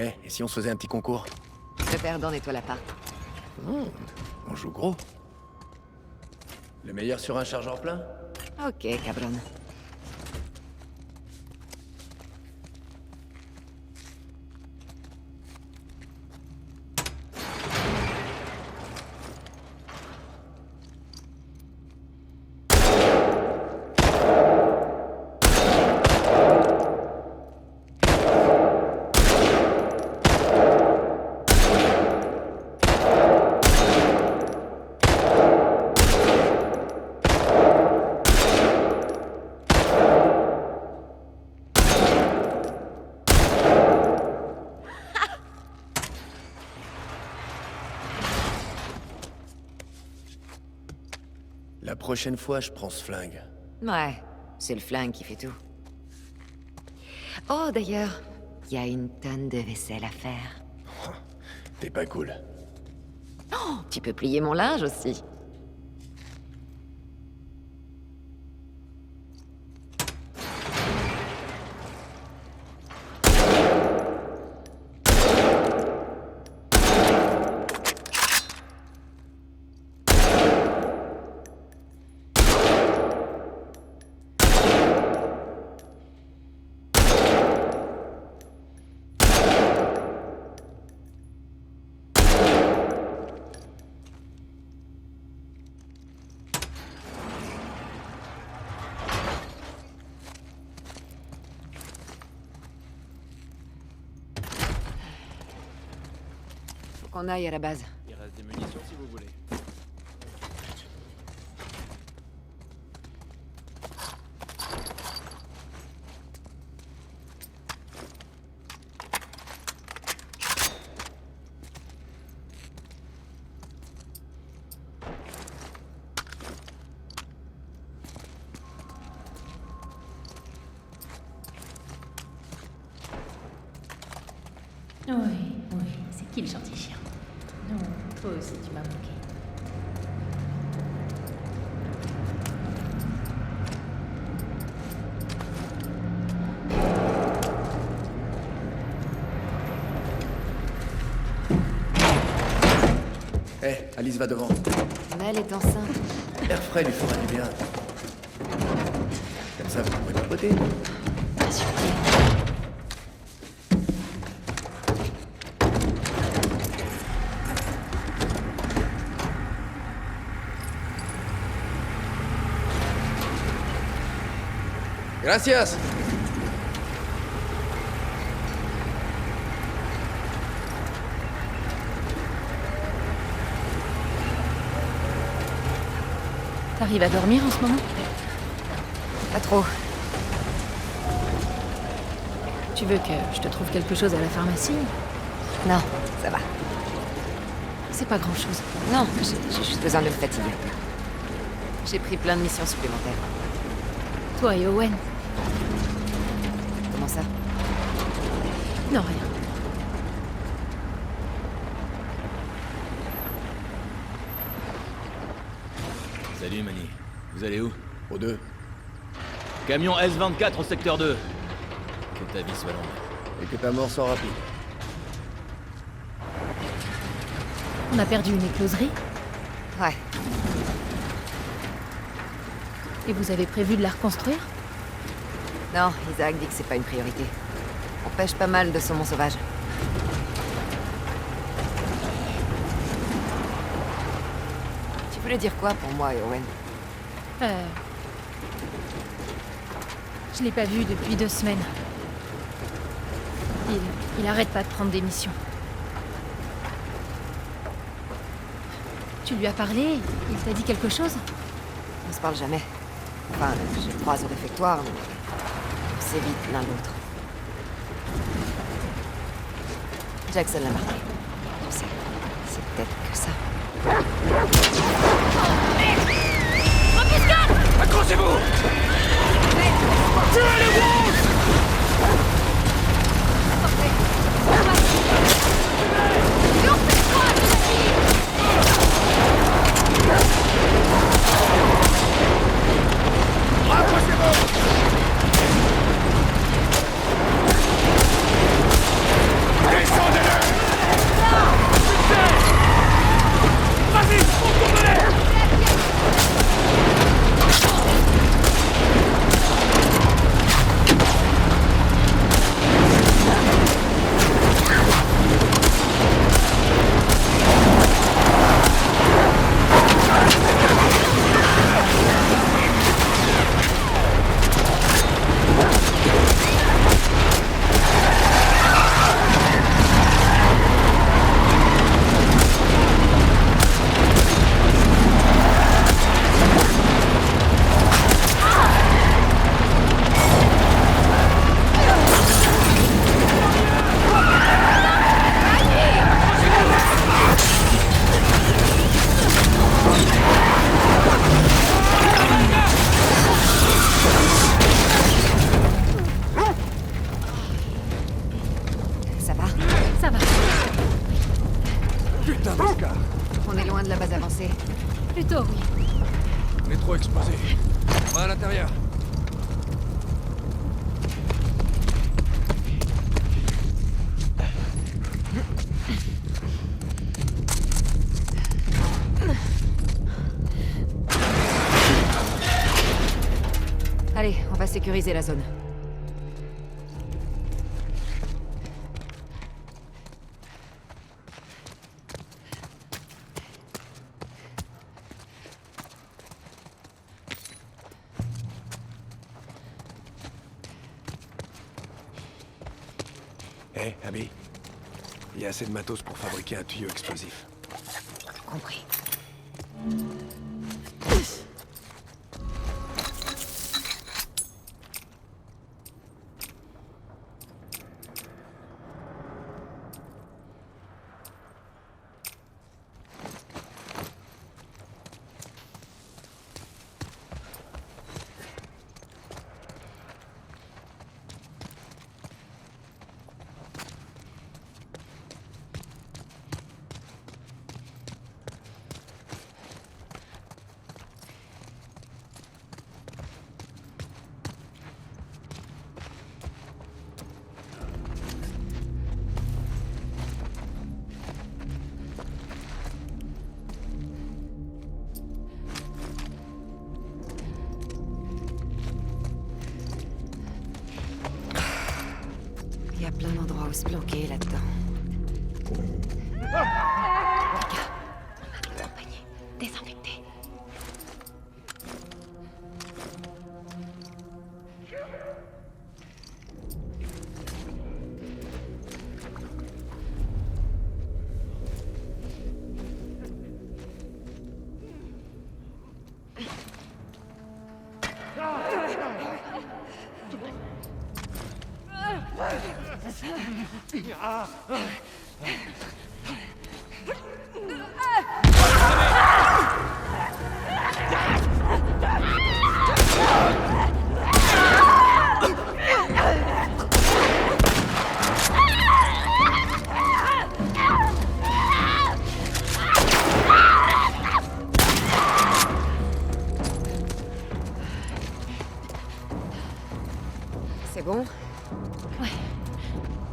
Eh, et si on se faisait un petit concours? Le perdant nettoie l'appart. On joue gros. Le meilleur sur un chargeur plein? Ok, cabron. La prochaine fois, je prends ce flingue. Ouais, c'est le flingue qui fait tout. Oh, d'ailleurs, il y a une tonne de vaisselle à faire. T'es pas cool. Oh, tu peux plier mon linge aussi. Faut qu'on aille à la base. Il reste des munitions si vous voulez. Oui, oui, c'est qui le gentil chien? Non, toi aussi tu m'as manqué. Eh, Alice va devant. Mel est enceinte. L'air frais lui fera du bien. Comme ça, vous pourrez papoter. Pas surpris. Gracias! T'arrives à dormir en ce moment? Pas trop. Tu veux que je te trouve quelque chose à la pharmacie? Non, ça va. C'est pas grand-chose. Non, j'ai juste besoin de me fatiguer un peu. J'ai pris plein de missions supplémentaires. Toi et Owen? Comment ça? Non, rien. Salut Manny. Vous allez où? Aux deux. Camion S24 au secteur 2. Que ta vie soit longue. Et que ta mort soit rapide. On a perdu une écloserie Ouais, et vous avez prévu de la reconstruire? non, Isaac dit que c'est pas une priorité. On pêche pas mal de saumon sauvage. Tu voulais dire quoi pour moi et Owen? Je l'ai pas vu depuis 2 semaines. Il arrête pas de prendre des missions. Tu lui as parlé? Il t'a dit quelque chose? On se parle jamais. Enfin, je le croise au réfectoire, mais on s'évite l'un l'autre. Jackson l'a marqué. Tu sais, c'est peut-être que ça. Accrochez-vous! Rapprochez-vous! Ça va. Putain d'Oscar! On est loin de la base avancée. Plutôt, oui. On est trop exposé. On va à l'intérieur. Allez, on va sécuriser la zone. Hé, Abby. Il y a assez de matos pour fabriquer un tuyau explosif. Compris. Il y a plein d'endroits où se planquer là-dedans. Les gars, on a accompagné. Désinfecté. C'est bon? Ouais.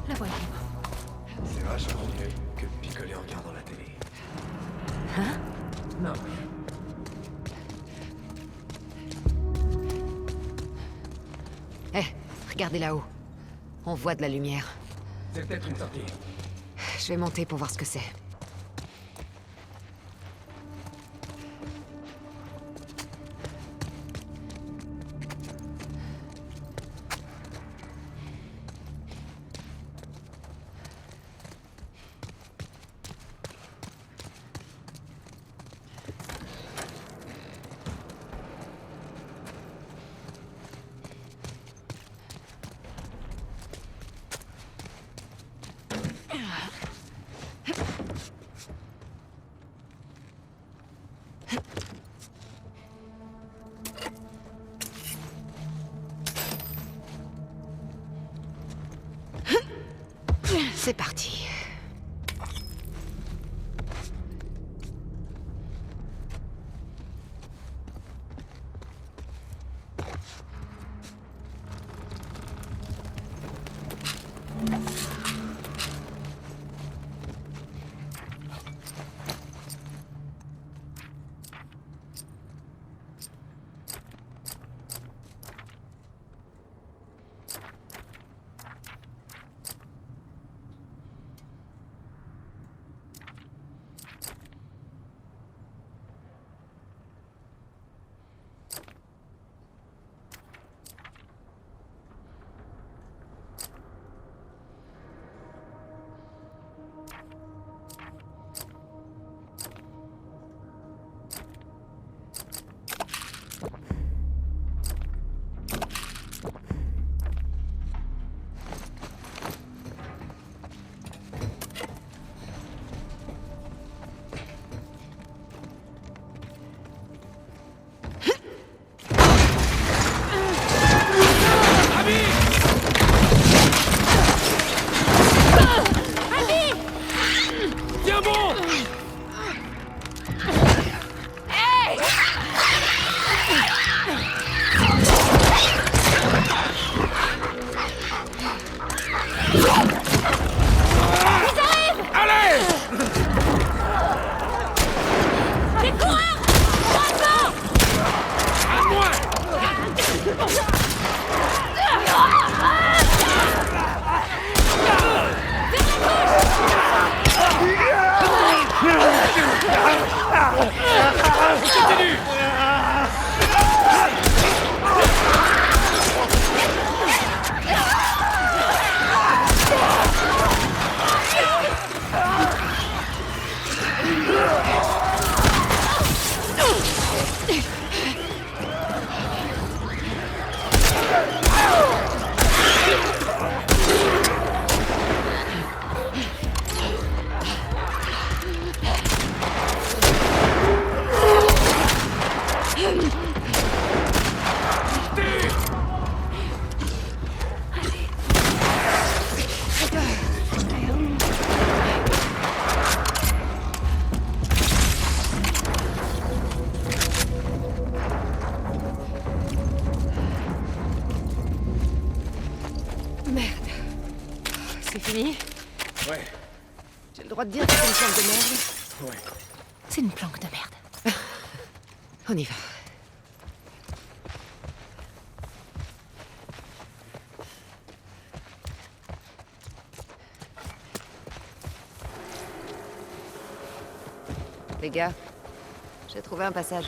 La voie est libre. C'est vachement mieux que de picoler en regardant la télé. Hein? Non. Eh, regardez là-haut. On voit de la lumière. C'est peut-être une sortie. Je vais monter pour voir ce que c'est. C'est parti. J'ai le droit de dire que c'est une planque de merde. Ouais. C'est une planque de merde. On y va. Les gars, j'ai trouvé un passage.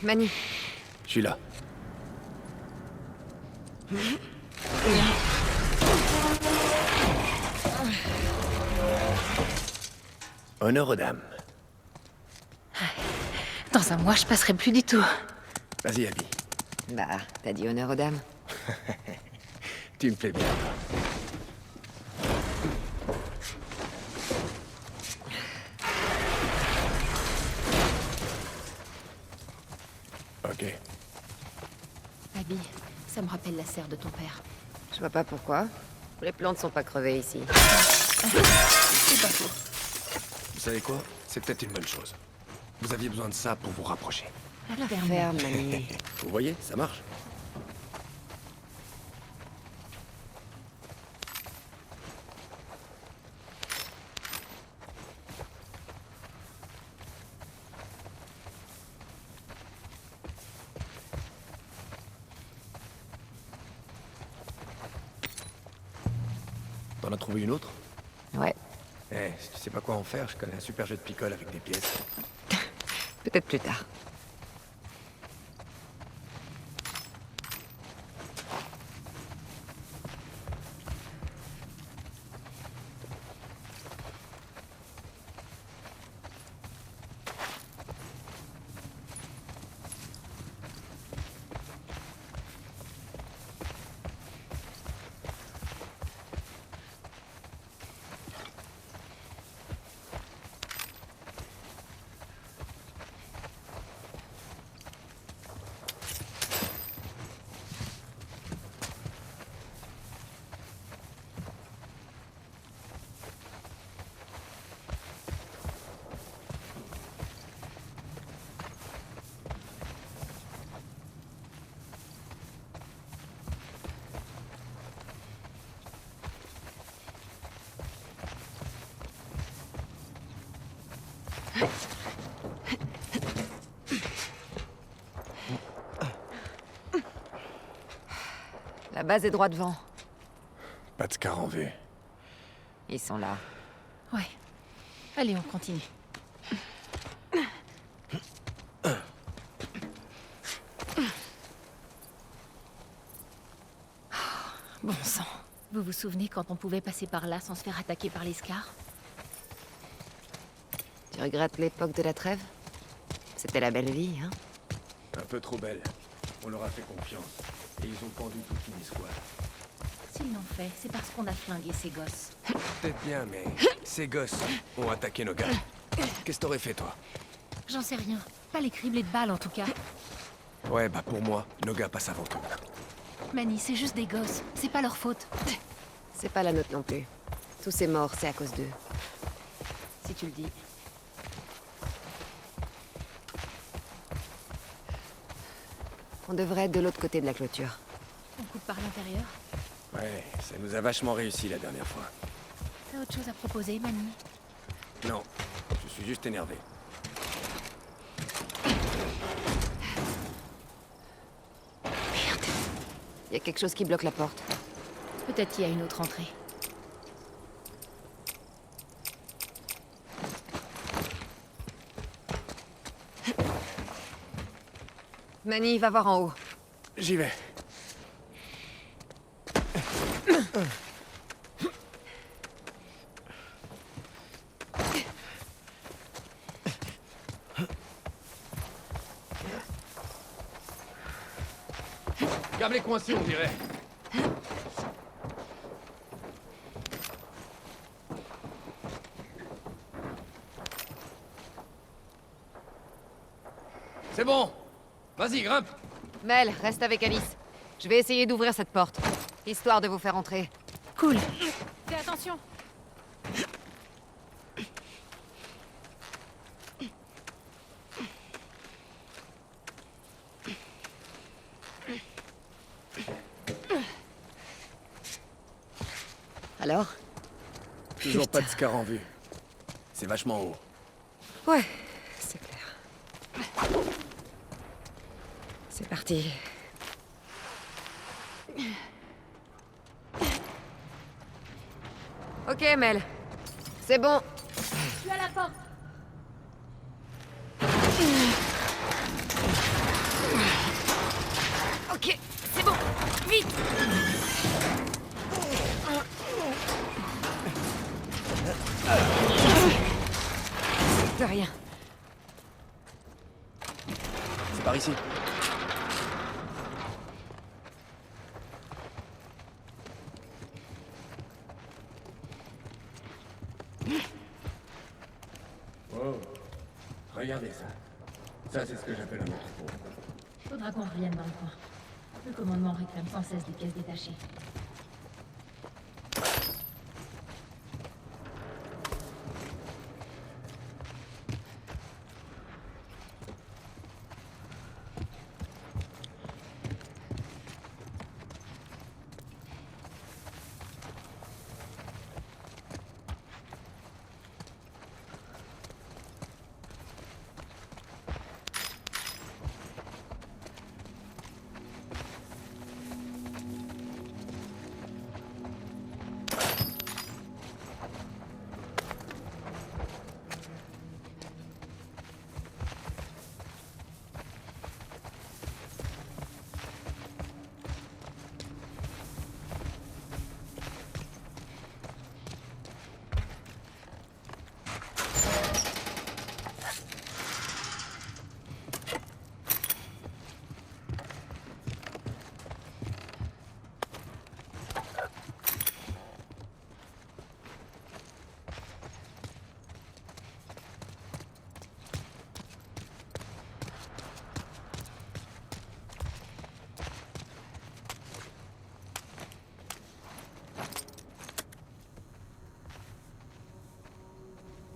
Manny, Je suis là. Honneur aux dames. Dans un mois, je passerai plus du tout. Vas-y, Abby. bah, t'as dit honneur aux dames. Tu me plais bien. Ok. Abby, ça me rappelle la serre de ton père. Je vois pas pourquoi. Les plantes sont pas crevées ici. C'est pas faux. Vous savez quoi? C'est peut-être une bonne chose. Vous aviez besoin de ça pour vous rapprocher. Alors, Ferme, Manny. Vous voyez, ça marche. T'en as trouvé une autre? Ouais, Eh, si tu sais pas quoi en faire, je connais un super jeu de picole avec des pièces. peut-être plus tard. La base est droit devant. Pas de scar en vue. Ils sont là. Ouais. Allez, on continue. Bon sang. Vous vous souvenez quand on pouvait passer par là sans se faire attaquer par les scars? Tu regrettes l'époque de la trêve? C'était la belle vie, hein? Un peu trop belle. On leur a fait confiance. Et ils ont pendu toute une escouade. S'ils l'ont fait, c'est parce qu'on a flingué ces gosses. Peut-être bien, mais ces gosses ont attaqué nos gars. Qu'est-ce que t'aurais fait, toi? J'en sais rien. Pas les criblés de balles, en tout cas. Ouais, bah pour moi, nos gars passent avant tout. Manny, c'est juste des gosses. C'est pas leur faute. C'est pas la nôtre non plus. Tous ces morts, c'est à cause d'eux. Si tu le dis. On devrait être de l'autre côté de la clôture. On coupe par l'intérieur. Ouais, ça nous a vachement réussi la dernière fois. T'as autre chose à proposer, Manny? Non, je suis juste énervé. Il y a quelque chose qui bloque la porte. Peut-être qu'il y a une autre entrée. Manny, va voir en haut. J'y vais. Câble est coincé, on dirait. C'est bon. Vas-y, grimpe. Mel, reste avec Alice. Je vais essayer d'ouvrir cette porte, histoire de vous faire entrer. Cool. Fais attention. Alors? Toujours pas de scar en vue. C'est vachement haut. Ouais, c'est clair. C'est parti. Ok, Mel. C'est bon. Je suis à la porte. Ok, c'est bon. Vite. De rien. C'est par ici. Wow. Regardez ça. Ça, c'est ce que j'appelle un entrepôt. Faudra qu'on revienne dans le coin. Le commandement réclame sans cesse des pièces détachées.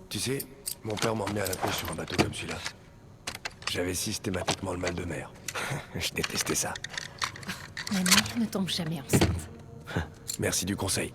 Tu sais, mon père m'emmenait à la pêche sur un bateau comme celui-là. J'avais systématiquement le mal de mer. Je détestais ça. Manny ne tombe jamais enceinte. Merci du conseil.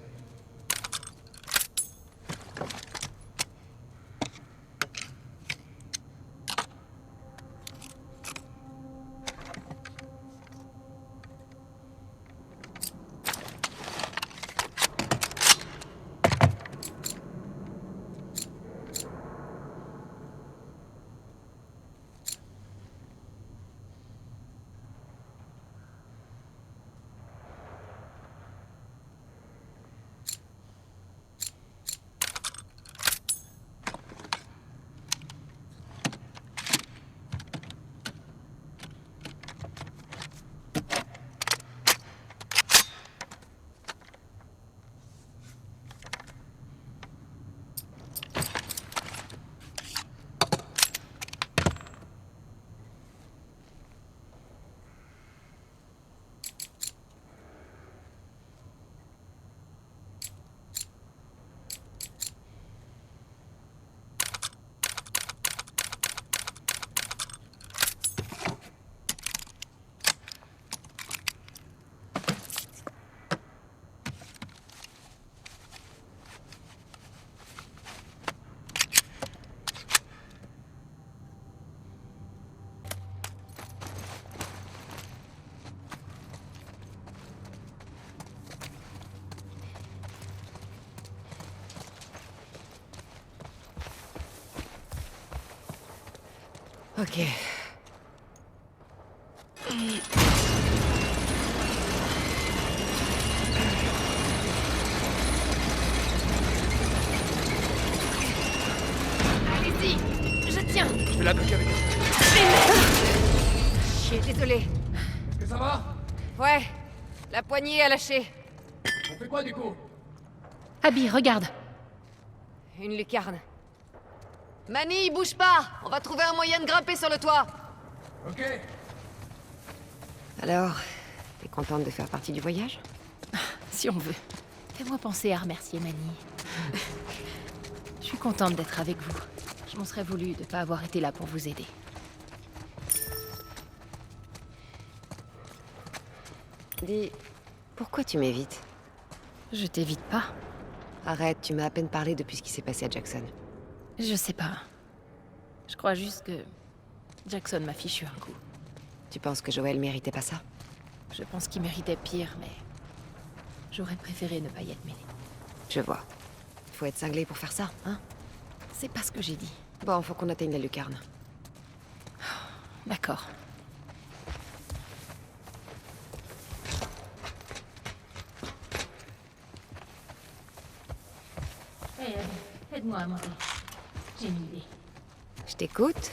Ok. Allez-y. Je tiens. Je vais la bloquer avec un... Chier, désolé. Est-ce que ça va? Ouais. La poignée a lâché. On fait quoi du coup? Abby, regarde. Une lucarne. Manny, bouge pas. On va trouver un moyen de grimper sur le toit. Ok. Alors, t'es contente de faire partie du voyage? Si on veut. Fais-moi penser à remercier Manny. Je suis contente d'être avec vous. Je m'en serais voulu de pas avoir été là pour vous aider. Dis, pourquoi tu m'évites? Je t'évite pas. Arrête, tu m'as à peine parlé depuis ce qui s'est passé à Jackson. Je sais pas. Je crois juste que Jackson m'a fichu un coup. Tu penses que Joël méritait pas ça? Je pense qu'il méritait pire, mais j'aurais préféré ne pas y être mêlée. Je vois. Faut être cinglé pour faire ça, hein? C'est pas ce que j'ai dit. Bon, faut qu'on atteigne la lucarne. D'accord. Aide-moi à monter. J'ai une idée. Je t'écoute.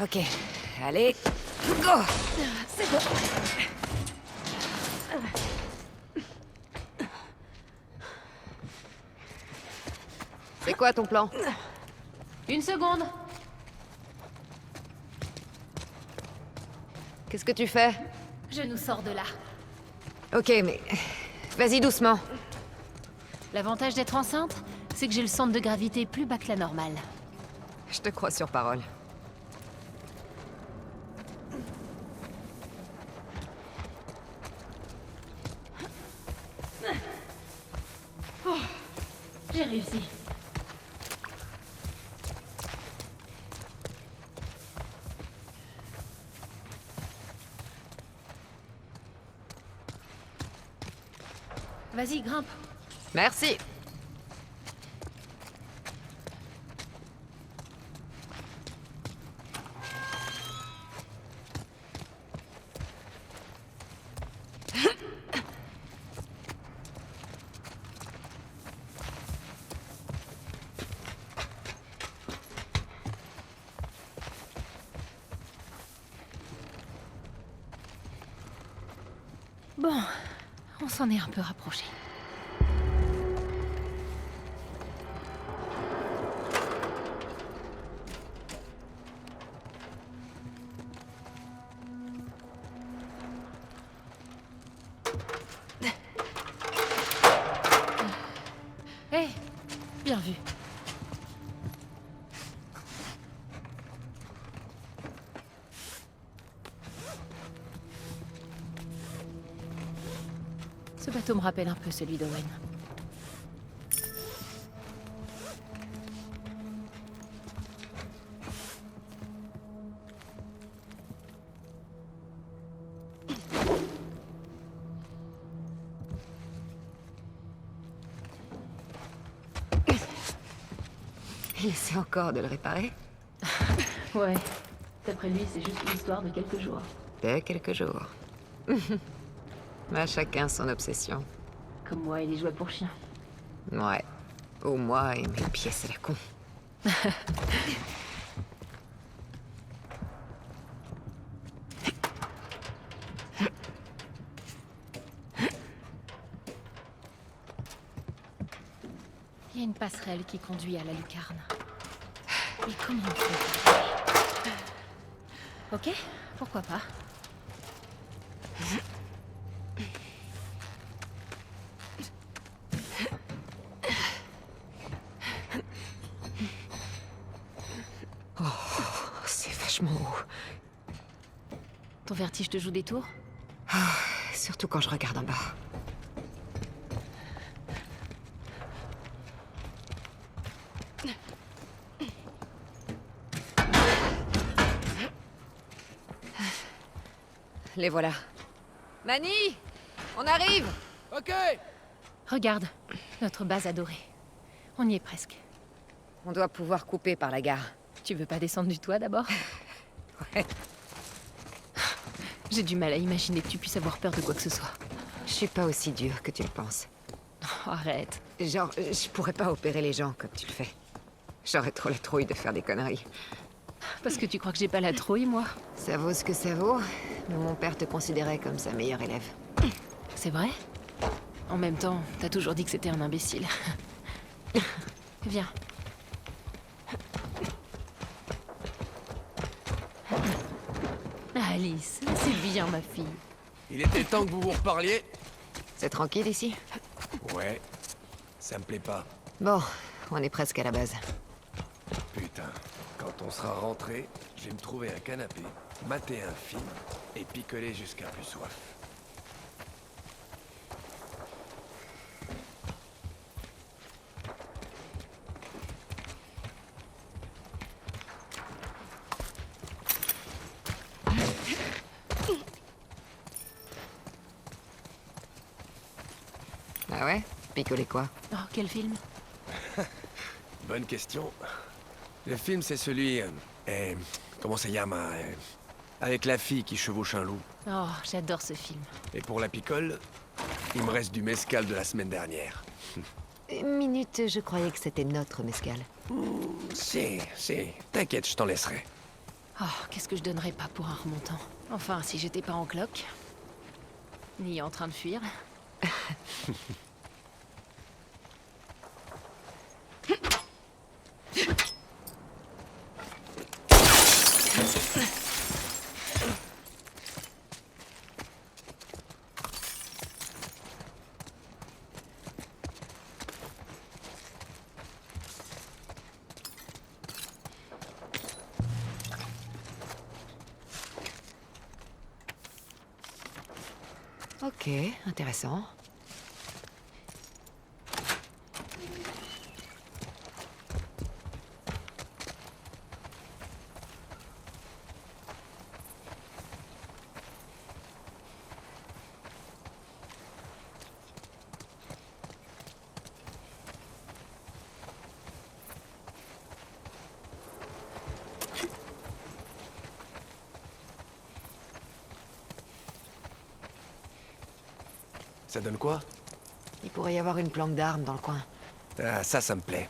Ok, allez, go! C'est bon. C'est quoi ton plan? Une seconde. Qu'est-ce que tu fais? Je nous sors de là. Ok, mais... Vas-y doucement. L'avantage d'être enceinte, c'est que j'ai le centre de gravité plus bas que la normale. Je te crois sur parole. J'ai réussi. Vas-y, grimpe. Merci. Bon, on s'en est un peu rapproché. Hé, bien vu. Ce bateau me rappelle un peu celui d'Owen. Il essaie encore de le réparer? Ouais, d'après lui, c'est juste l'histoire de quelques jours. De quelques jours. À chacun son obsession. Comme moi et les jouets pour chiens. Ouais. Ou moi et mes pièces à la con. Il y a une passerelle qui conduit à la lucarne. Mais comment on fait? Ok, pourquoi pas. C'est vachement haut. Ton vertige te joue des tours? Surtout quand je regarde en bas. Les voilà. Manny! On arrive! Ok! Regarde, notre base adorée. On y est presque. On doit pouvoir couper par la gare. Tu veux pas descendre du toit d'abord? Ouais. J'ai du mal à imaginer que tu puisses avoir peur de quoi que ce soit. Je suis pas aussi dur que tu le penses. Oh, arrête. Genre, je pourrais pas opérer les gens comme tu le fais. J'aurais trop la trouille de faire des conneries. Parce que tu crois que j'ai pas la trouille, moi? Ça vaut ce que ça vaut, mais mon père te considérait comme sa meilleure élève. C'est vrai? En même temps, t'as toujours dit que c'était un imbécile. Viens. Alice, c'est bien, ma fille. Il était temps que vous vous reparliez. C'est tranquille ici? Ouais, ça me plaît pas. Bon, on est presque à la base. Putain, quand on sera rentré, je vais me trouver un canapé, mater un film et picoler jusqu'à plus soif. Ah ouais? Picoler quoi? Oh, quel film? Bonne question. Le film, c'est celui... comment ça llama avec la fille qui chevauche un loup. Oh, j'adore ce film. Et pour la picole, il me reste du mescal de la semaine dernière. Une minute, je croyais que c'était notre mescal. C'est... T'inquiète, je t'en laisserai. Oh, qu'est-ce que je donnerais pas pour un remontant. Enfin, si j'étais pas en cloque. Ni en train de fuir. Ok, intéressant. Ça donne quoi? Il pourrait y avoir une planque d'armes dans le coin. Ah, ça me plaît.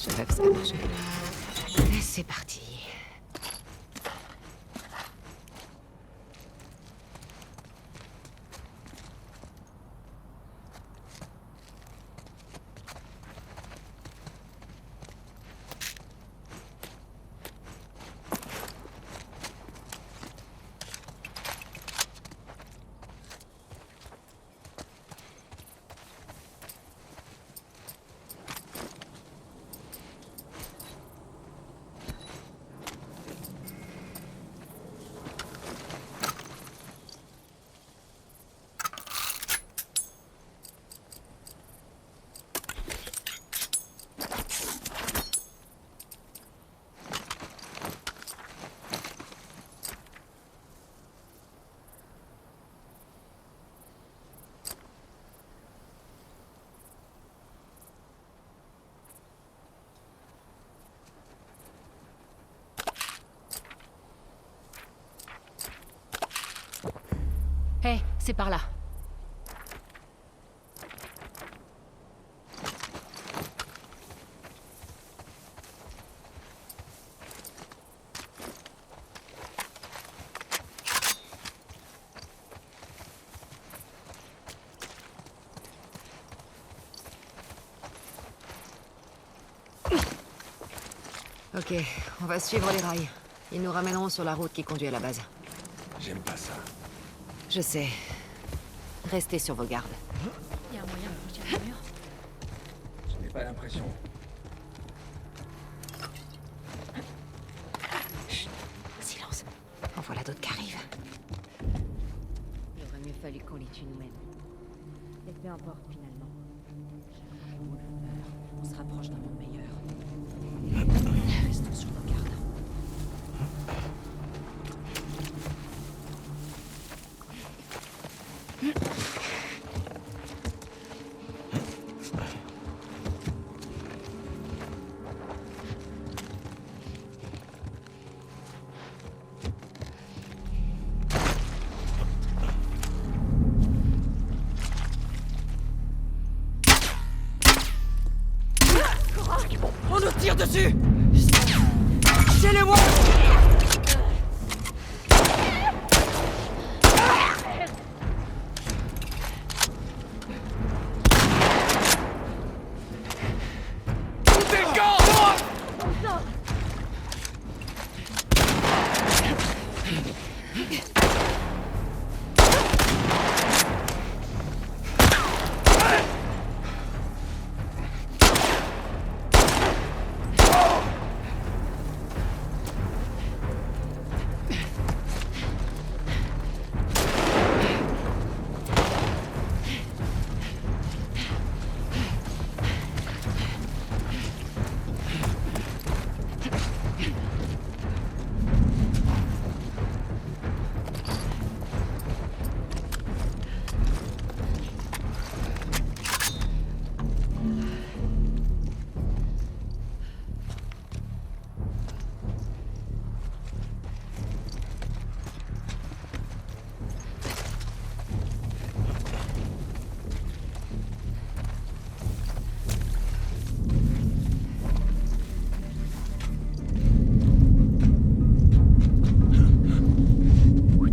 Je rêve, ça a marché. Et c'est parti. C'est par là. Ok, on va suivre les rails. Ils nous ramèneront sur la route qui conduit à la base. J'aime pas ça. Je sais. Restez sur vos gardes. Il y a un moyen de franchir le mur. Je n'ai pas l'impression. Silence. En voilà d'autres qui arrivent. Il aurait mieux fallu qu'on les tue nous-mêmes. Mais peu importe finalement. Chaque fois qu'on le meurt, on se rapproche d'un monde meilleur. Restons sur nos gardes. On nous tire dessus! C'est les moi!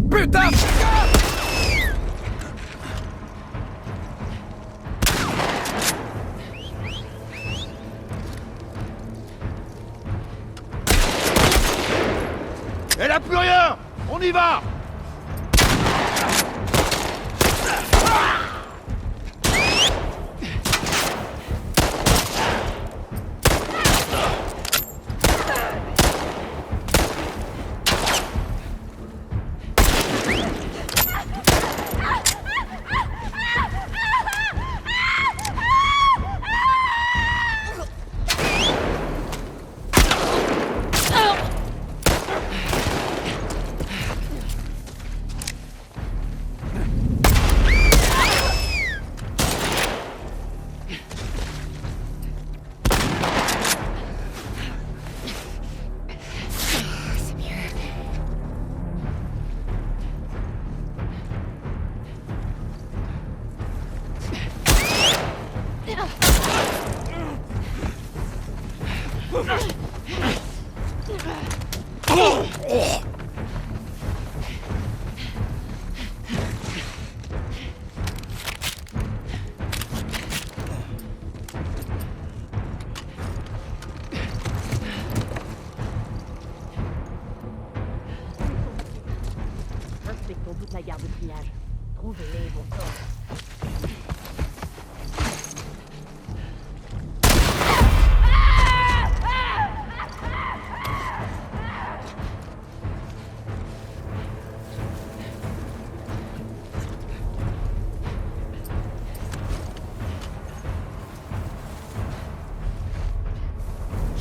Putain! Elle a plus rien! On y va! Inspectons toute la gare de triage. Trouvez-les, bon sang.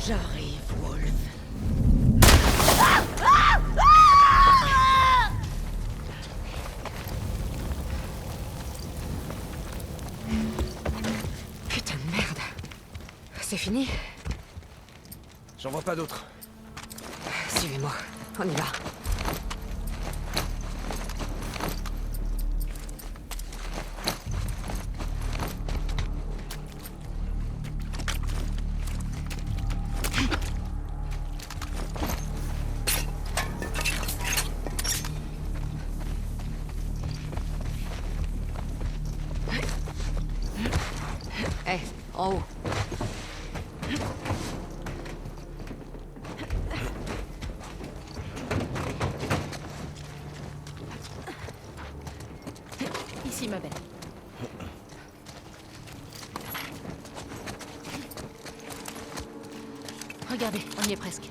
J'arrive, Wolf. Putain de merde. C'est fini? J'en vois pas d'autres. Suivez-moi. On y va. En haut. Ici, ma belle. Regardez, on y est presque.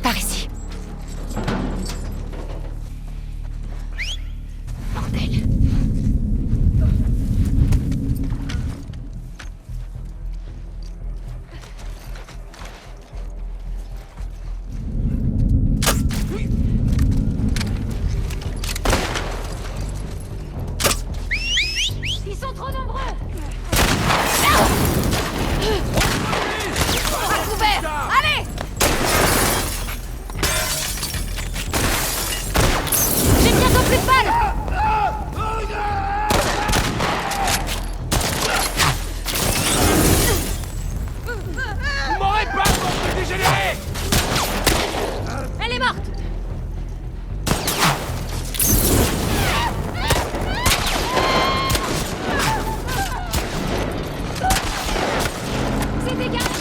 Par ici. Bordel. Ils sont trop nombreux. À couvert. Allez. J'ai bientôt plus de balles. Vous m'aurez pas, mon dégénéré! Elle est morte. C'est dégueulasse.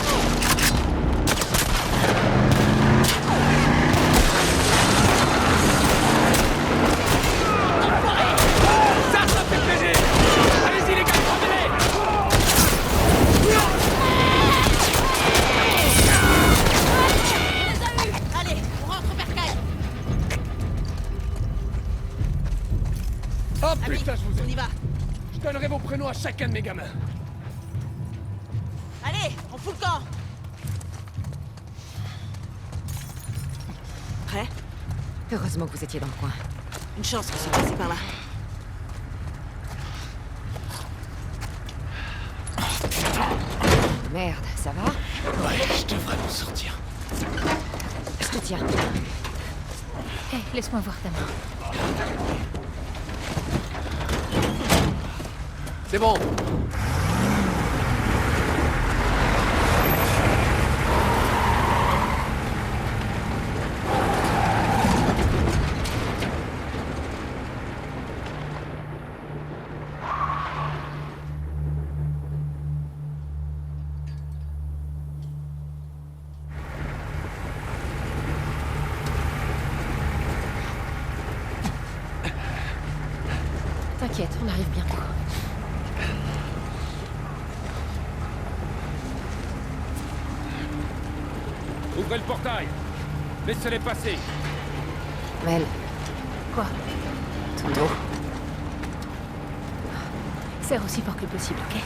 Ça fait plaisir! Allez-y, les gars, prenez-les! Allez, on rentre au bercail. Oh putain, je vous On aime! y va. Je donnerai vos prénoms à chacun de mes gamins. Allez, on fout le camp. Prêt? Heureusement que vous étiez dans le coin. Une chance qu'ils sont passés par là. Merde, ça va? Ouais, je devrais m'en sortir. Je te tiens. Hé, laisse-moi voir ta main. C'est bon. T'inquiète, on arrive bientôt. Ouvrez le portail. Laissez-les passer. Mel, Quoi? ton dos. Serre aussi fort que possible, ok?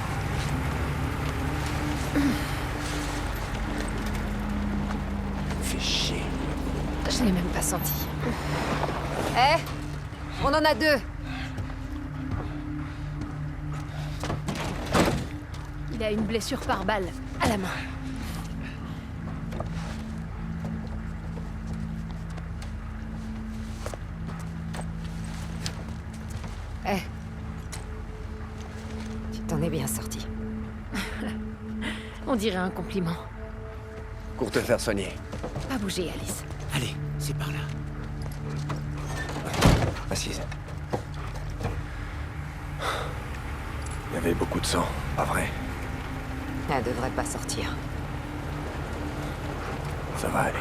Fais chier. Je l'ai même pas senti. Eh, on en a deux. Il a une blessure par balle à la main. Eh. Tu t'en es bien sorti. On dirait un compliment. Pour te faire soigner. Pas bouger, Alice. Allez, c'est par là. Assise. Il y avait beaucoup de sang, pas vrai? Elle devrait pas sortir. Ça va aller.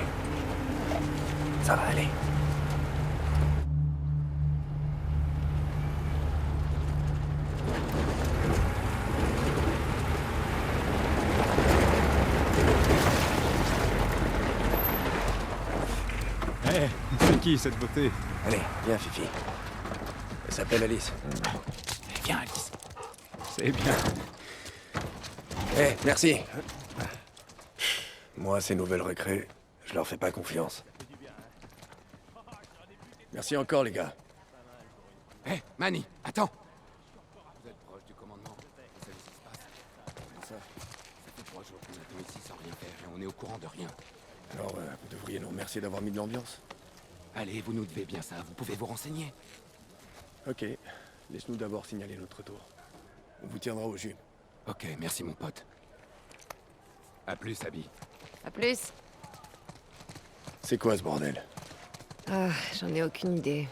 Ça va aller. Eh, c'est qui cette beauté? Allez, viens, Fifi. Elle s'appelle Alice. Viens, Alice. C'est bien. Eh, merci. Moi, ces nouvelles recrues, je leur fais pas confiance. Merci encore, les gars. Hé, Manny, attends! Vous êtes proche du commandement. Vous savez ce qui se passe? Comment ça? Ça fait 3 jours qu'on attend ici sans rien faire et on est au courant de rien. Alors, vous devriez nous remercier d'avoir mis de l'ambiance. Allez, vous nous devez bien ça, vous pouvez vous renseigner. Ok. Laisse-nous d'abord signaler notre retour. On vous tiendra au jus. Ok, merci mon pote. À plus, Abby. À plus. C'est quoi ce bordel? Ah, j'en ai aucune idée.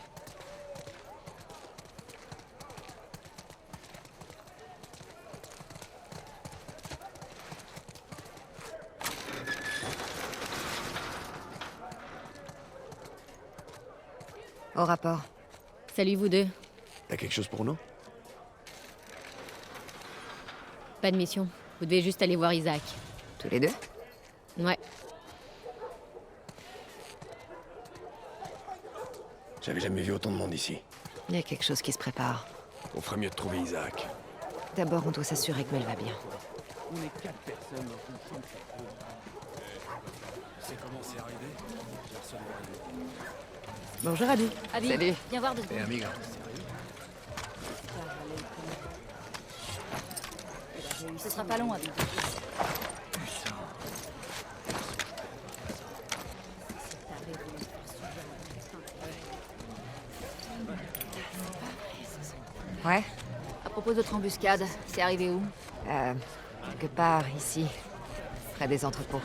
Au rapport. Salut vous deux. T'as quelque chose pour nous? Pas de mission. Vous devez juste aller voir Isaac. Tous les deux? Ouais. J'avais jamais vu autant de monde ici. Il y a quelque chose qui se prépare. On ferait mieux de trouver Isaac. D'abord, on doit s'assurer que Mel va bien. Bonjour, Abby. Abby, Salut. viens voir 2 secondes. amiga. Ce sera pas long, Abby. Ouais? À propos de votre embuscade, c'est arrivé où? Quelque part, ici. Près des entrepôts.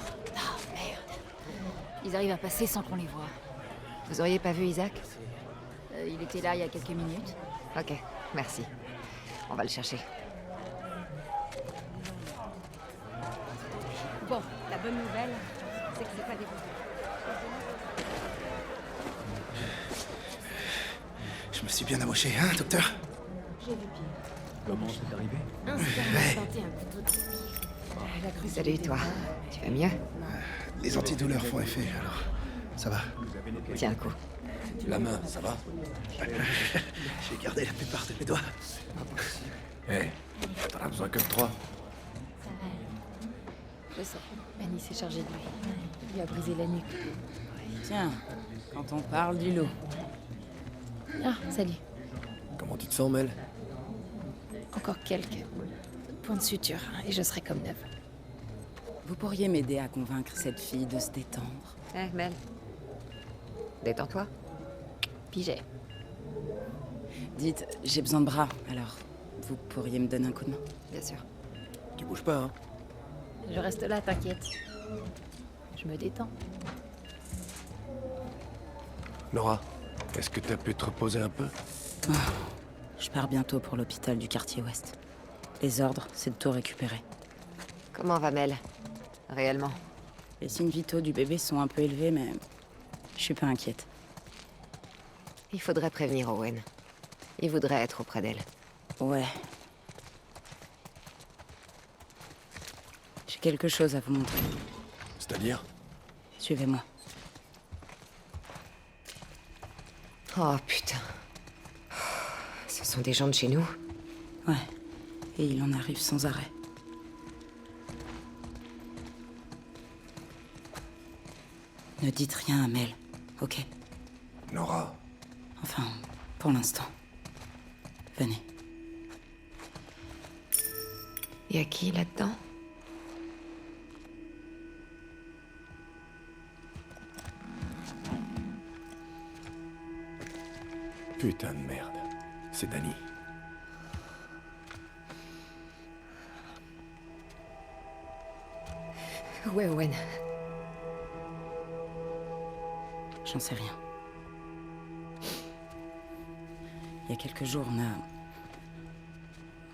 Ils arrivent à passer sans qu'on les voie. Vous auriez pas vu Isaac? Il était là il y a quelques minutes. Ok, merci. On va le chercher. Bon, la bonne nouvelle, c'est que c'est pas des Je me suis bien amoché, hein, docteur? Comment c'est arrivé? Salut, toi. Tu vas mieux? Les antidouleurs font effet, alors ça va. Tiens un coup. La main, ça va? J'ai gardé la plupart de mes doigts. Hé, t'en as besoin que de 3. Je sens. Manny s'est chargé de lui. Il lui a brisé la nuque. Tiens, quand on parle du lot. Ah, salut. Comment tu te sens, Mel? Encore quelques points de suture et je serai comme neuve. Vous pourriez m'aider à convaincre cette fille de se détendre. Eh, Mel. Détends-toi. Pigé. Dites, j'ai besoin de bras, alors vous pourriez me donner un coup de main? Bien sûr. Tu bouges pas, hein? Je reste là, t'inquiète. Je me détends. Nora, est-ce que t'as pu te reposer un peu? Je pars bientôt pour l'hôpital du quartier ouest. Les ordres, c'est de tout récupérer. Comment va Mel? Réellement? Les signes vitaux du bébé sont un peu élevés, mais je suis pas inquiète. Il faudrait prévenir Owen. Il voudrait être auprès d'elle. Ouais. J'ai quelque chose à vous montrer. C'est-à-dire? Suivez-moi. Oh putain. Ce sont des gens de chez nous? Ouais. Et il en arrive sans arrêt. Ne dites rien à Mel, ok? Nora. Enfin, pour l'instant. Venez. Y a qui là-dedans? Putain de merde. C'est Danny. Où est Owen? J'en sais rien. Il y a quelques jours,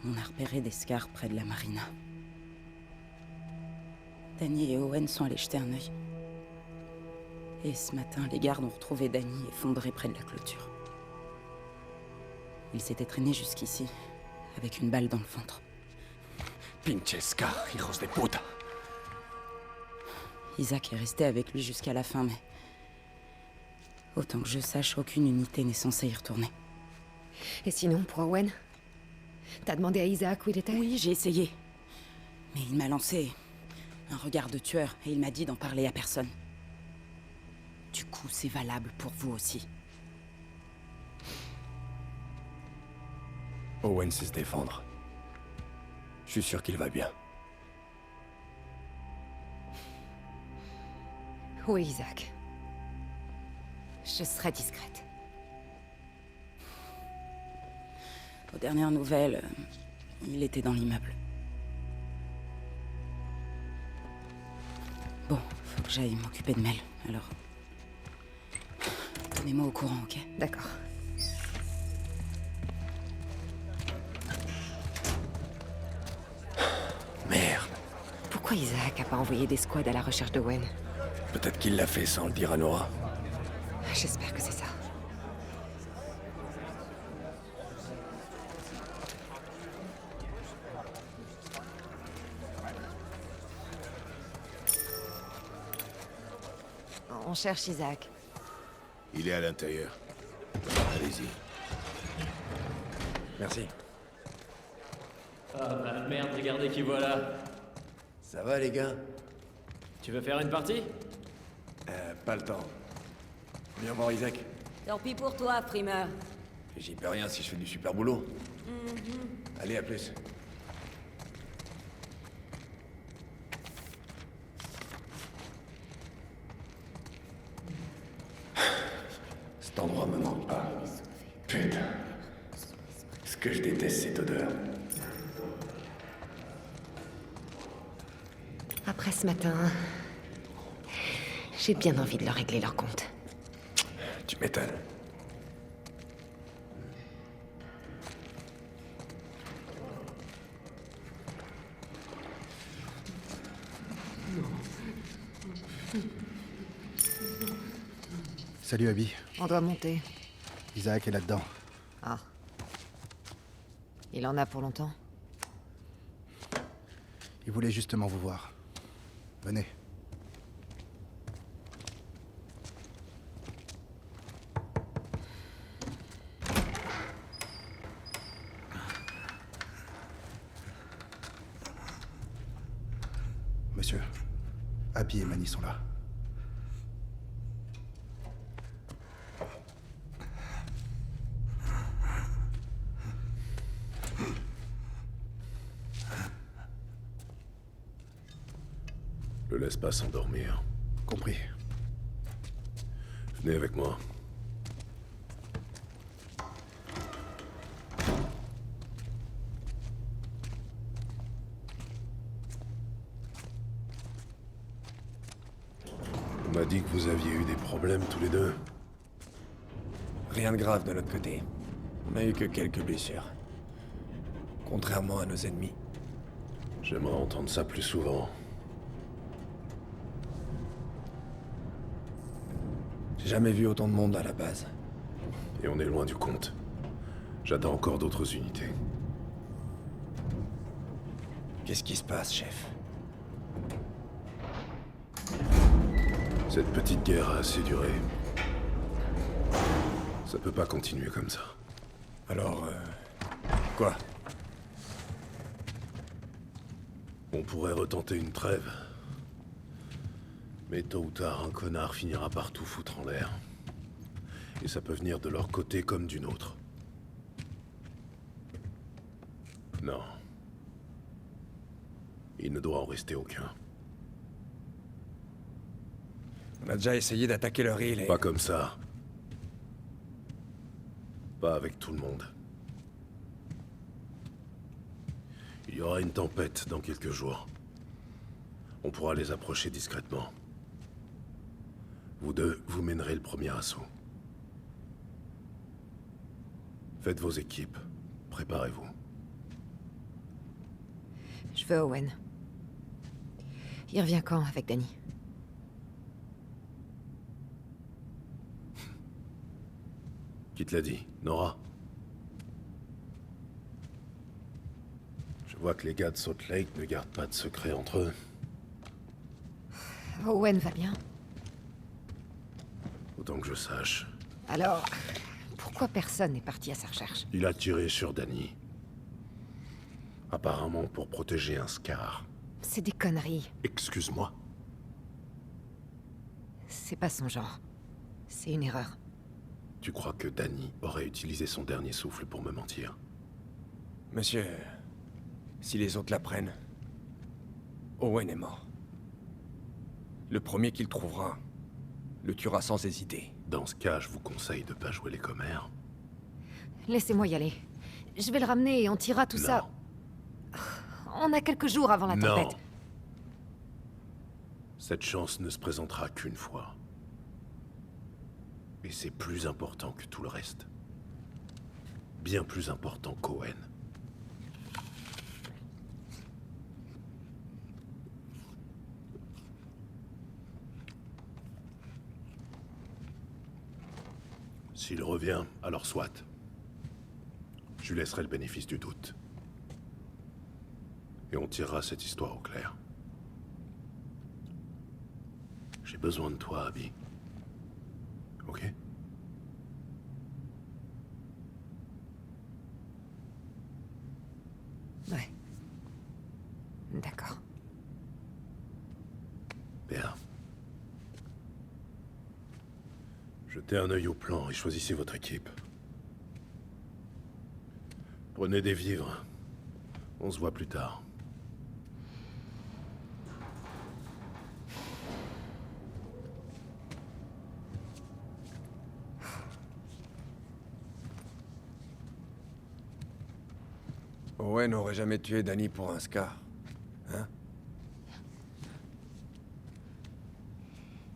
on a repéré des scars près de la marina. Danny et Owen sont allés jeter un œil. Et ce matin, les gardes ont retrouvé Danny effondré près de la clôture. Il s'était traîné jusqu'ici, avec une balle dans le ventre. Pinches scar, hijos de puta. Isaac est resté avec lui jusqu'à la fin, mais... autant que je sache, aucune unité n'est censée y retourner. Et sinon, pour Owen? T'as demandé à Isaac où il était? Oui, j'ai essayé. Mais il m'a lancé un regard de tueur et il m'a dit d'en parler à personne. Du coup, c'est valable pour vous aussi. Owen sait se défendre. Je suis sûr qu'il va bien. Où est Isaac? Je serai discrète. Aux dernières nouvelles, il était dans l'immeuble. Bon, faut que j'aille m'occuper de Mel, alors... Tenez-moi au courant, ok? D'accord. Merde. Pourquoi Isaac a pas envoyé des squads à la recherche d'Owen? Peut-être qu'il l'a fait sans le dire à Nora. J'espère que c'est ça. On cherche Isaac. Il est à l'intérieur. Allez-y. Merci. Ah bah merde, regardez qui voilà. Ça va, les gars? Tu veux faire une partie? Pas le temps. Viens voir Isaac. Tant pis pour toi, primeur. J'y peux rien si je fais du super boulot. Allez, à plus. Cet endroit me manque pas. Putain. Ce que je déteste, cette odeur. Après ce matin, j'ai bien envie de leur régler leur compte. Tu m'étonnes. Salut, Abby. On doit monter. Isaac est là-dedans. Ah. Il en a pour longtemps? Il voulait justement vous voir. Venez. Monsieur, Abby et Manny sont là. Le laisse pas s'endormir. Compris. Venez avec moi. On m'a dit que vous aviez eu des problèmes tous les deux. Rien de grave de notre côté. On a eu que quelques blessures. Contrairement à nos ennemis. J'aimerais entendre ça plus souvent. J'ai jamais vu autant de monde à la base. Et on est loin du compte. J'attends encore d'autres unités. Qu'est-ce qui se passe, chef? Cette petite guerre a assez duré. Ça peut pas continuer comme ça. Alors, quoi? On pourrait retenter une trêve. Mais tôt ou tard, un connard finira par tout foutre en l'air. Et ça peut venir de leur côté comme d'une autre. Non. Il ne doit en rester aucun. On a déjà essayé d'attaquer leur île et... Pas comme ça. Pas avec tout le monde. Il y aura une tempête dans quelques jours. On pourra les approcher discrètement. Vous deux, vous mènerez le premier assaut. Faites vos équipes. Préparez-vous. Je veux Owen. Il revient quand avec Danny? Qui te l'a dit, Nora? Je vois que les gars de Salt Lake ne gardent pas de secret entre eux. Owen va bien. Autant que je sache. Alors, pourquoi personne n'est parti à sa recherche? Il a tiré sur Danny. Apparemment pour protéger un Scar. C'est des conneries. Excuse-moi. C'est pas son genre. C'est une erreur. Tu crois que Danny aurait utilisé son dernier souffle pour me mentir? Monsieur, si les autres l'apprennent, Owen est mort. Le premier qu'il trouvera le tuera sans hésiter. Dans ce cas, je vous conseille de pas jouer les commères. Laissez-moi y aller. Je vais le ramener et on tirera tout ça. On a quelques jours avant la Non. tempête. Cette chance ne se présentera qu'une fois. Et c'est plus important que tout le reste. Bien plus important qu'Owen. S'il revient, alors soit. Je lui laisserai le bénéfice du doute. Et on tirera cette histoire au clair. J'ai besoin de toi, Abby. Ok? Ouais. D'accord. Bien. Jetez un œil au plan et choisissez votre équipe. Prenez des vivres. On se voit plus tard. Owen n'aurait jamais tué Danny pour un scar. Hein?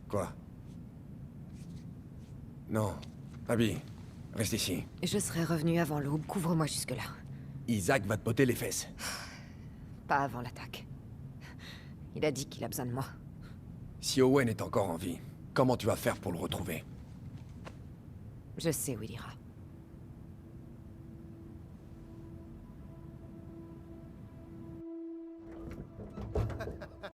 Quoi? Non. Abby, reste ici. Je serai revenu avant l'aube. Couvre-moi jusque-là. Isaac va te botter les fesses. Pas avant l'attaque. Il a dit qu'il a besoin de moi. Si Owen est encore en vie, comment tu vas faire pour le retrouver? Je sais où il ira.